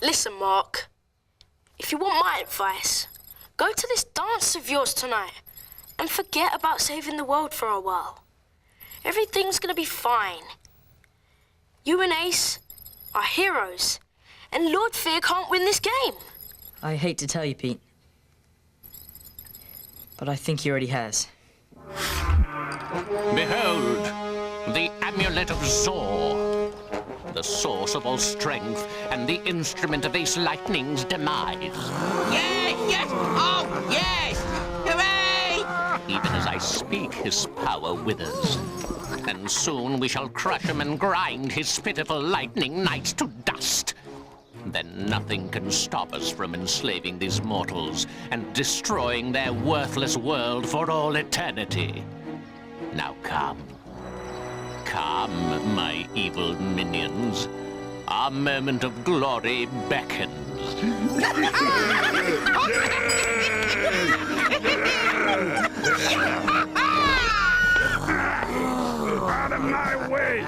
Listen, Mark. If you want my advice, go to this dance of yours tonight and forget about saving the world for a while. Everything's gonna be fine. You and Ace are heroes, and Lord Fear can't win this game. I hate to tell you, Pete, but I think he already has. Behold, the Amulet of Zor, the source of all strength and the instrument of Ace Lightning's demise. Yes, yes, oh, yes! Hooray! Even as I speak, his power withers. And soon we shall crush him and grind his pitiful lightning knights to dust. Then nothing can stop us from enslaving these mortals and destroying their worthless world for all eternity. Now come. Come, my evil minions. Our moment of glory beckons. Out of my way!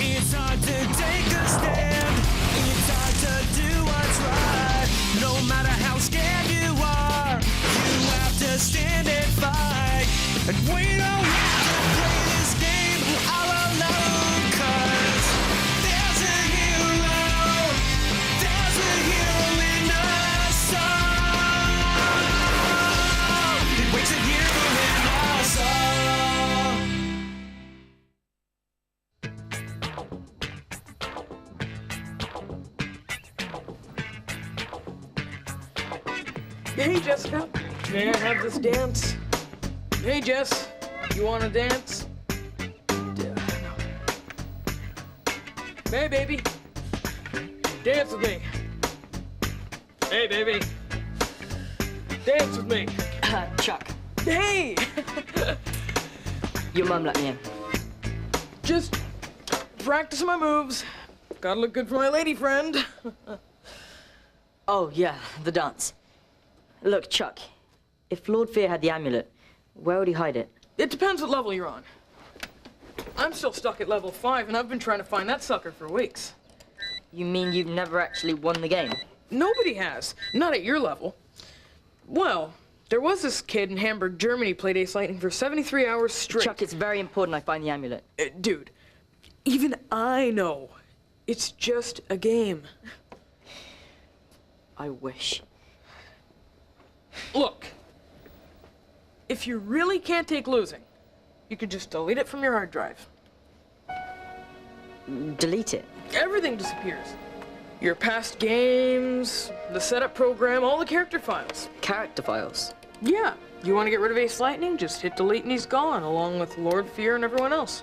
It's hard to take a stand. It's hard to do what's right. No matter how scared you are, you have to stand and fight. And we don't have to play this game all alone, 'cause there's a hero. There's a hero in us all. It wakes a hero in us all. Hey, Jessica. May I have this dance? Hey, Jess. You want to dance? Hey, baby. Dance with me. Hey, baby. Dance with me. Chuck, Hey! your mum let me in. Just practicing my moves. Gotta look good for my lady friend. Oh, yeah, the dance. Look, Chuck, if Lord Fear had the amulet, where would he hide it? It depends what level you're on. I'm still stuck at level 5, and I've been trying to find that sucker for weeks. You mean you've never actually won the game? Nobody has. Not at your level. Well, there was this kid in Hamburg, Germany, played Ace Lightning for 73 hours straight. Chuck, it's very important I find the amulet. Dude, even I know. It's just a game. I wish. Look, if you really can't take losing, you could just delete it from your hard drive. Delete it. Everything disappears. Your past games, the setup program, all the character files. Character files. Yeah, you want to get rid of Ace Lightning? Just hit delete and he's gone, along with Lord Fear and everyone else.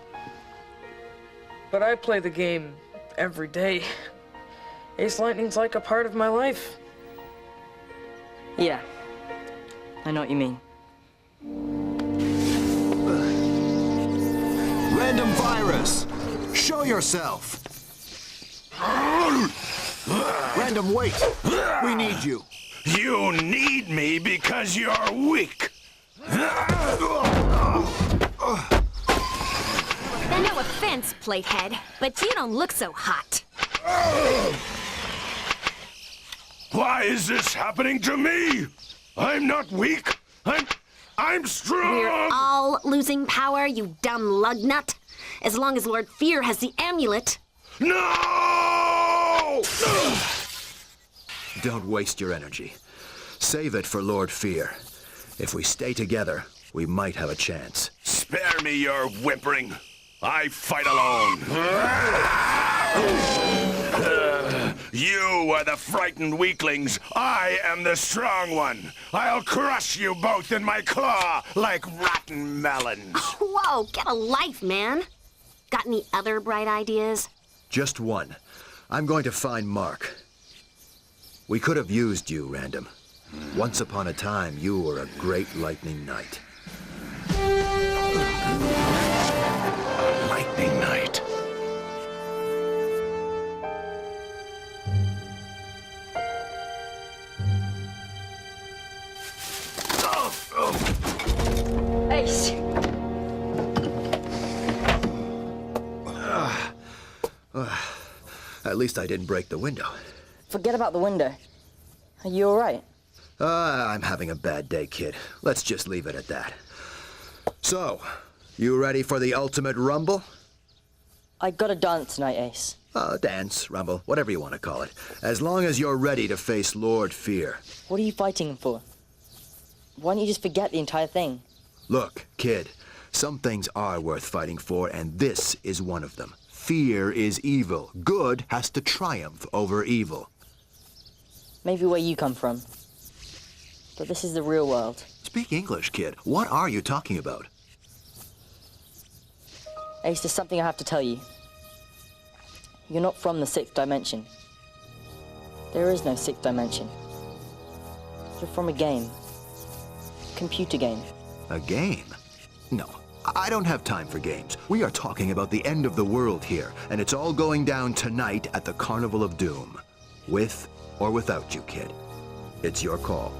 But I play the game every day. Ace Lightning's like a part of my life. Yeah, I know what you mean. Random virus! Show yourself! Random, wait! We need you. You need me because you're weak. No offense, Platehead, but you don't look so hot. Why is this happening to me? I'm not weak. I'm strong. We're all losing power, you dumb lugnut. As long as Lord Fear has the amulet. No! Don't waste your energy. Save it for Lord Fear. If we stay together, we might have a chance. Spare me your whimpering. I fight alone. You are the frightened weaklings. I am the strong one. I'll crush you both in my claw like rotten melons. Whoa, get a life, man. Got any other bright ideas? Just one. I'm going to find Mark. We could have used you, Random. Once upon a time, you were a great lightning knight. Lightning Knight. Oh! Ace! At least I didn't break the window. Forget about the window. Are you alright? I'm having a bad day, kid. Let's just leave it at that. So, you ready for the ultimate rumble? I gotta dance tonight, Ace. Dance, rumble, whatever you want to call it. As long as you're ready to face Lord Fear. What are you fighting him for? Why don't you just forget the entire thing? Look, kid, some things are worth fighting for, and this is one of them. Fear is evil. Good has to triumph over evil. Maybe where you come from. But this is the real world. Speak English, kid. What are you talking about? Ace, there's something I have to tell you. You're not from the 6th dimension. There is no 6th dimension. You're from a game. Computer game. A game? No, I don't have time for games. We are talking about the end of the world here, and it's all going down tonight at the Carnival of Doom. With or without you, kid. It's your call.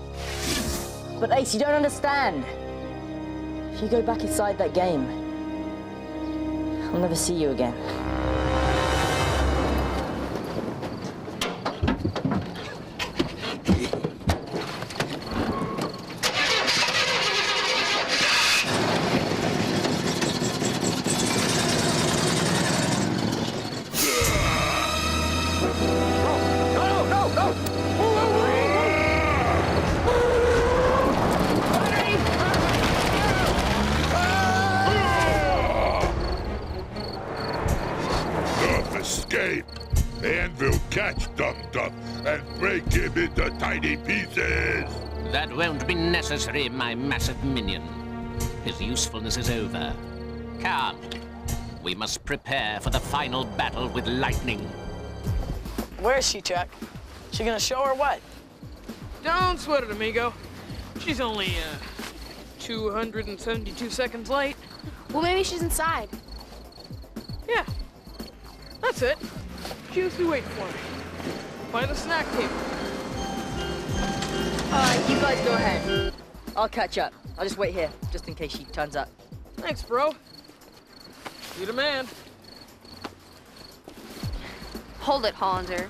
But Ace, you don't understand. If you go back inside that game, I'll never see you again. Escape, and we'll catch Dum Duck and break him into tiny pieces. That won't be necessary, my massive minion. His usefulness is over. Come. We must prepare for the final battle with lightning. Where is she, Chuck? She gonna show or what? Don't sweat it, amigo. She's only, 272 seconds late. Well, maybe she's inside. Yeah. That's it. She was waiting for me. By the snack table. You guys go ahead. I'll catch up. I'll just wait here, just in case she turns up. Thanks, bro. You the man. Hold it, Hollander.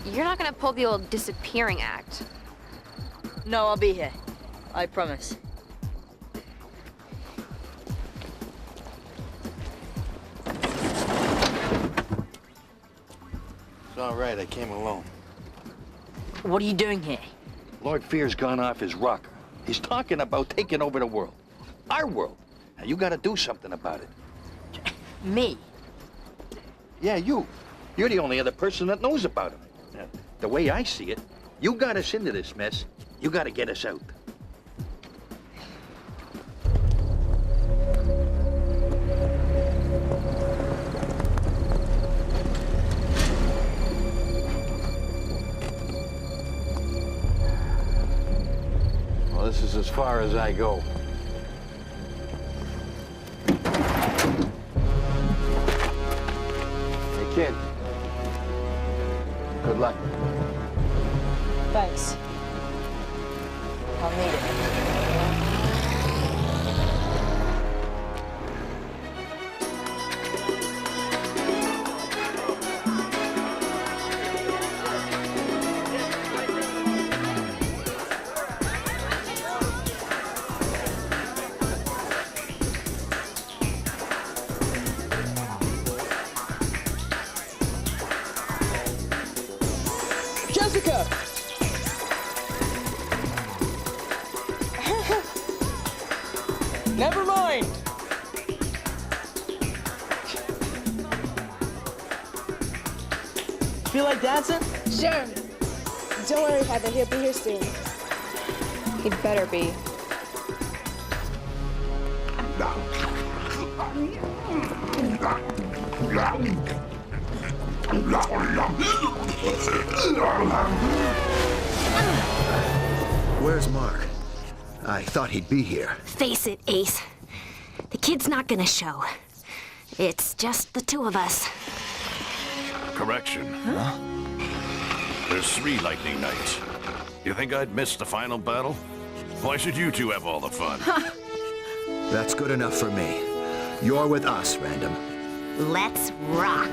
You're not gonna pull the old disappearing act. No, I'll be here. I promise. It's all right, I came alone. What are you doing here? Lord Fear's gone off his rocker. He's talking about taking over the world. Our world. Now, you gotta do something about it. Me? Yeah, you. You're the only other person that knows about him. Now, the way I see it, you got us into this mess. You gotta get us out. Well, this is as far as I go. Hey, kid. Good luck. Thanks. I'll need it. Jessica! Never mind. Feel like dancing? Sure. Don't worry, Heather. He'll be here soon. He'd better be. Where's Mark? I thought he'd be here. Face it, Ace. The kid's not gonna show. It's just the two of us. Correction. Huh? There's 3 lightning nights. You think I'd miss the final battle? Why should you two have all the fun? That's good enough for me. You're with us, Random. Let's rock.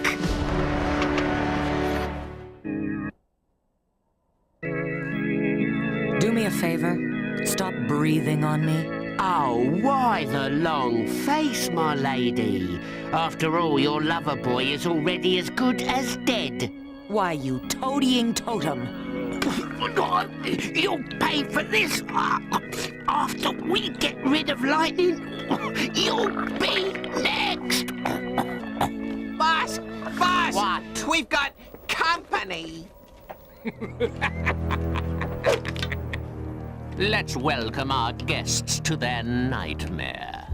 Do me a favor. Stop breathing on me. Oh, why the long face, my lady? After all, your lover boy is already as good as dead. Why, you toadying totem. You'll pay for this. After we get rid of lightning, you'll be next. Boss! Boss! What? We've got company. Let's welcome our guests to their nightmare.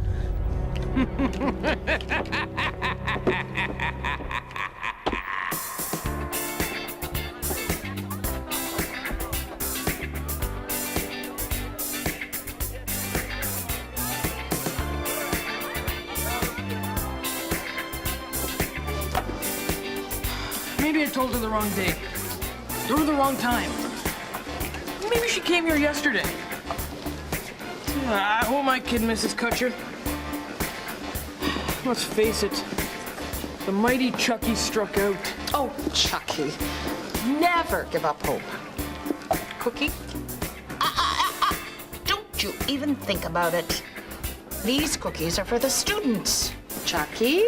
Maybe I told her the wrong date. Or the wrong time. Maybe she came here yesterday. I hope my kid misses Kutcher. Let's face it, the mighty Chucky struck out. Oh, Chucky. Never give up hope. Cookie? Don't you even think about it. These cookies are for the students. Chucky?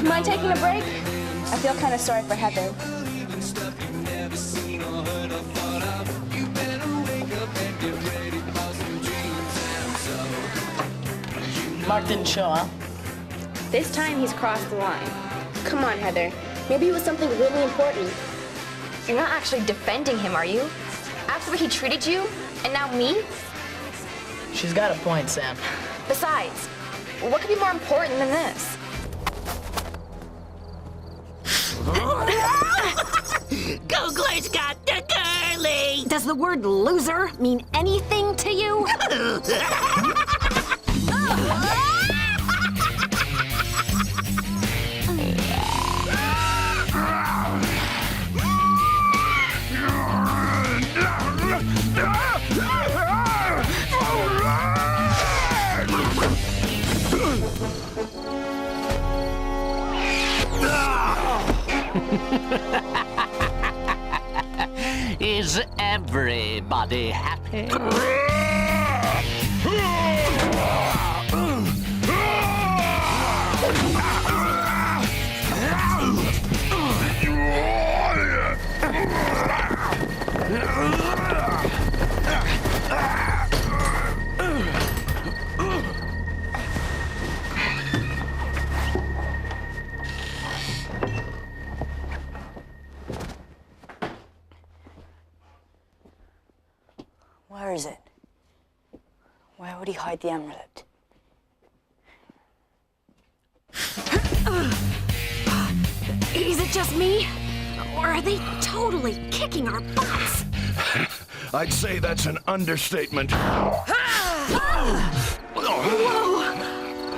Mind taking a break? I feel kind of sorry for Heather. Mark didn't show, huh? This time he's crossed the line. Come on, Heather. Maybe it was something really important. You're not actually defending him, are you? After what he treated you, and now me? She's got a point, Sam. Besides, what could be more important than this? Googler's got the girly! Does the word loser mean anything to you? Is everybody happy? Where is it? Where would he hide the amulet? Is it just me? Or are they totally kicking our butts? I'd say that's an understatement. Whoa!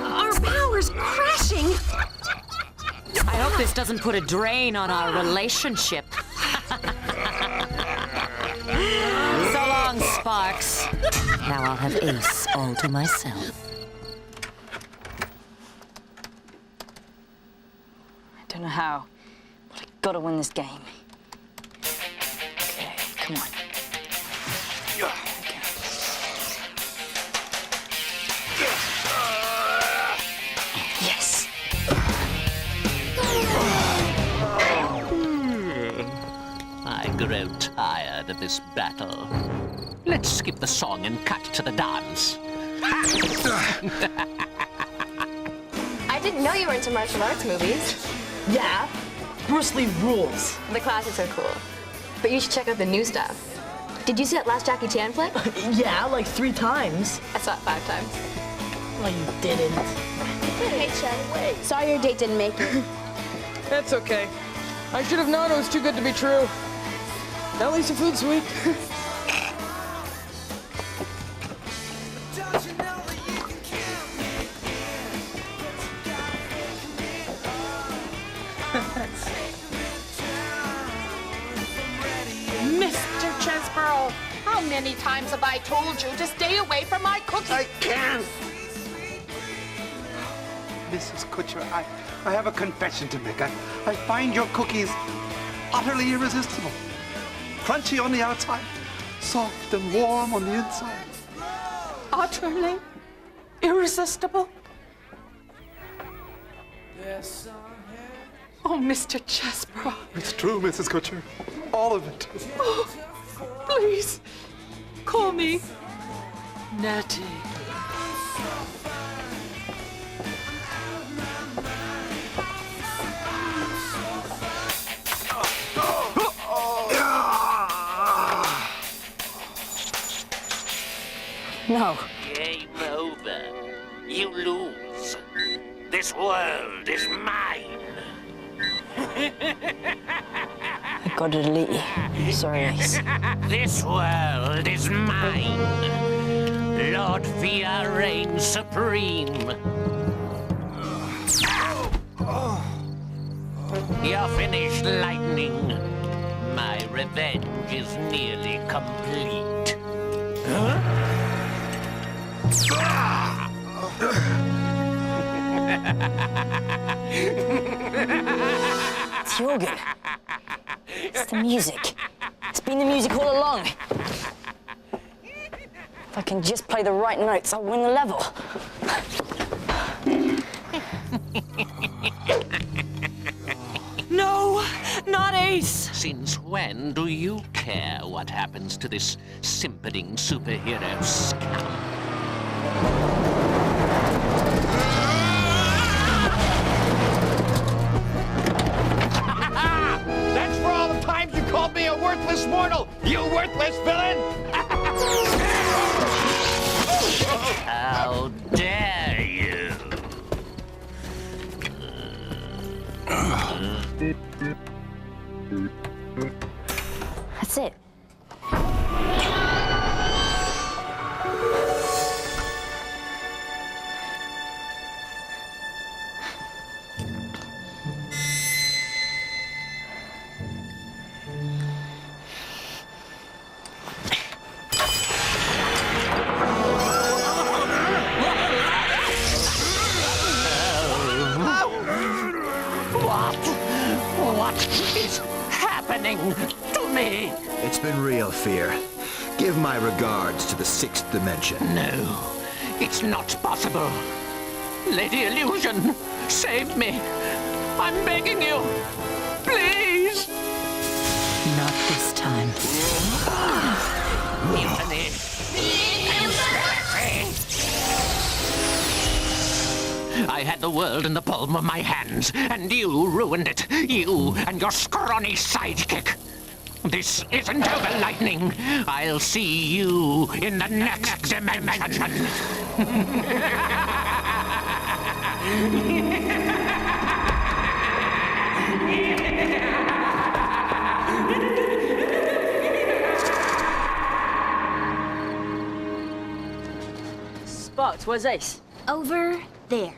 Our power's crashing! I hope this doesn't put a drain on our relationship. So long, Sparks. Now I'll have Ace all to myself. I don't know how, but I gotta win this game. Okay, come on. Yes! I grow tired of this battle. Let's skip the song and cut to the dance. I didn't know you were into martial arts movies. Yeah, Bruce Lee rules. The classics are cool. But you should check out the new stuff. Did you see that last Jackie Chan flick? Yeah, like 3 times. I saw it 5 times. No, you didn't. Hey, Chef. Sorry your date didn't make it. That's okay. I should have known it was too good to be true. At least the food's sweet. Mr. Chesborough, how many times have I told you to stay away from my cookies? I can't. Mrs. Kutcher, I have a confession to make. I find your cookies utterly irresistible. Crunchy on the outside, soft and warm on the inside. Utterly irresistible? Oh, Mr. Chesborough. It's true, Mrs. Kutcher. All of it. Oh, please, call me Natty. No. Game over. You lose. This world is mine. I gotta delete you. Sorry, Ace. This world is mine. Lord Fear reigns supreme. You're finished, Lightning. My revenge is nearly complete. Huh? It's your good. It's the music. It's been the music all along. If I can just play the right notes, I'll win the level. No, not Ace. Since when do you care what happens to this simpering superhero scum? That's for all the times you called me a worthless mortal, you worthless villain! How dare you! That's it. What is happening to me? It's been real, Fear. Give my regards to the 6th dimension. No, it's not possible. Lady Illusion, save me. I'm begging you. Please. Not this time. Mutiny. I had the world in the palm of my hands, and you ruined it. You and your scrawny sidekick. This isn't over, Lightning. I'll see you in the next dimension. Sparks, where's Ace? Over there.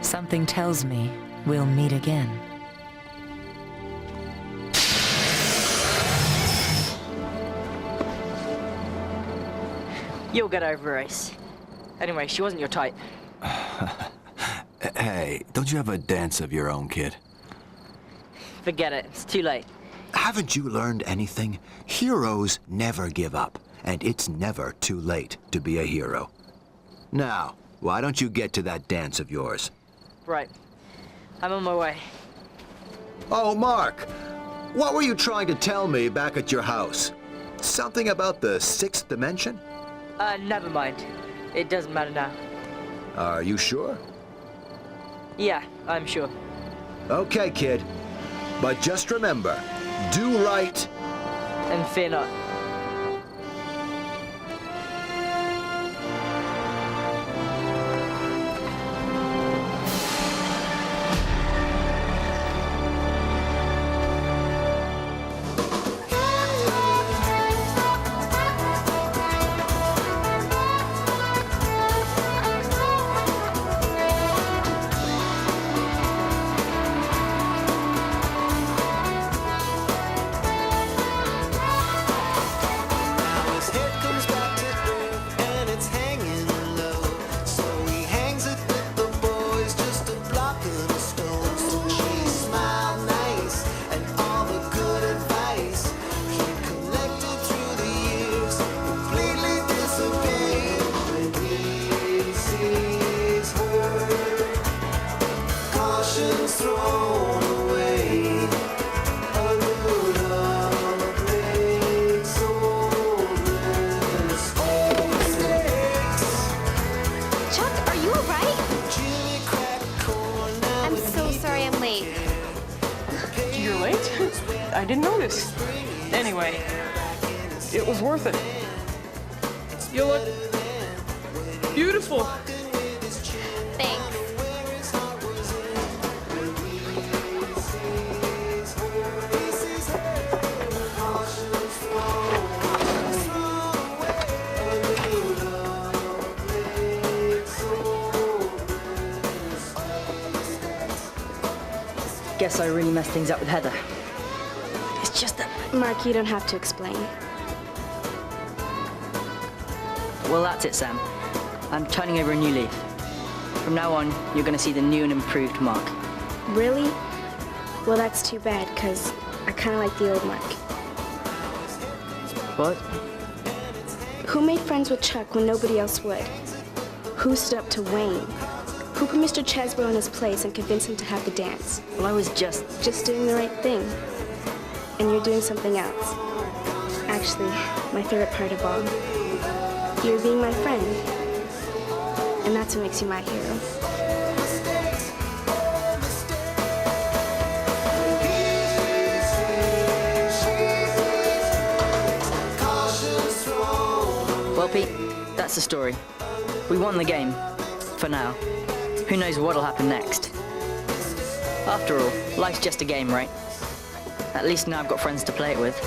Something tells me we'll meet again. You'll get over her, Ace. Anyway, she wasn't your type. Hey, don't you have a dance of your own, kid? Forget it. It's too late. Haven't you learned anything? Heroes never give up, and it's never too late to be a hero. Now, why don't you get to that dance of yours? Right. I'm on my way. Oh, Mark! What were you trying to tell me back at your house? Something about the sixth dimension? Never mind. It doesn't matter now. Are you sure? Yeah, I'm sure. Okay, kid. But just remember, do right. And fear not. I didn't notice. Anyway, it was worth it. You look beautiful. Thanks. Guess I really messed things up with Heather. It's just that... Mark, you don't have to explain. Well, that's it, Sam. I'm turning over a new leaf. From now on, you're going to see the new and improved Mark. Really? Well, that's too bad, because I kind of like the old Mark. What? Who made friends with Chuck when nobody else would? Who stood up to Wayne? Who put Mr. Chesbro in his place and convinced him to have the dance? Well, I was just doing the right thing. And you're doing something else. Actually, my favorite part of all. You're being my friend. And that's what makes you my hero. Well, Pete, that's the story. We won the game. For now. Who knows what'll happen next? After all, life's just a game, right? At least now I've got friends to play it with.